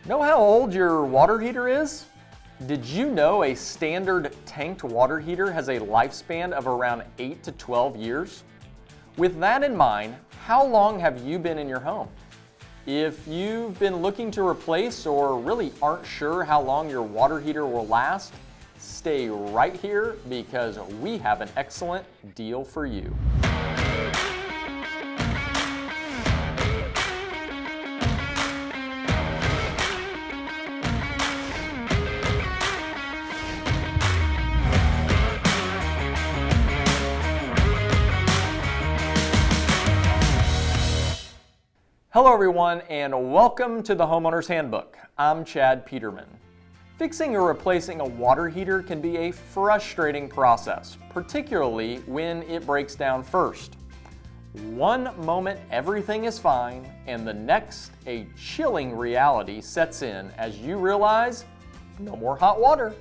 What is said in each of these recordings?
Know how old your water heater is? Did you know a standard tanked water heater has a lifespan of around 8 to 12 years? With that in mind, how long have you been in your home? If you've been looking to replace or really aren't sure how long your water heater will last, stay right here because we have an excellent deal for you. Hello everyone and welcome to the Homeowner's Handbook. I'm Chad Peterman. Fixing or replacing a water heater can be a frustrating process, particularly when it breaks down first. One moment everything is fine and the next a chilling reality sets in as you realize no more hot water.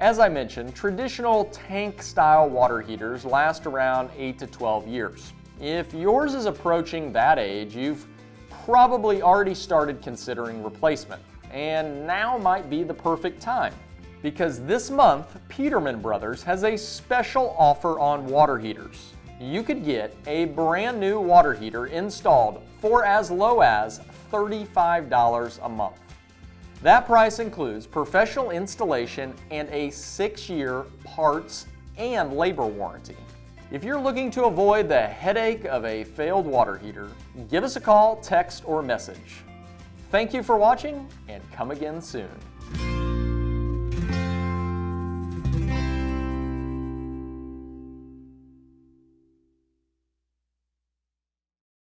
As I mentioned, traditional tank style water heaters last around 8 to 12 years. If yours is approaching that age, you've probably already started considering replacement, and now might be the perfect time. Because this month, Peterman Brothers has a special offer on water heaters. You could get a brand new water heater installed for as low as $35 a month. That price includes professional installation and a 6-year parts and labor warranty. If you're looking to avoid the headache of a failed water heater, give us a call, text, or message. Thank you for watching, and come again soon.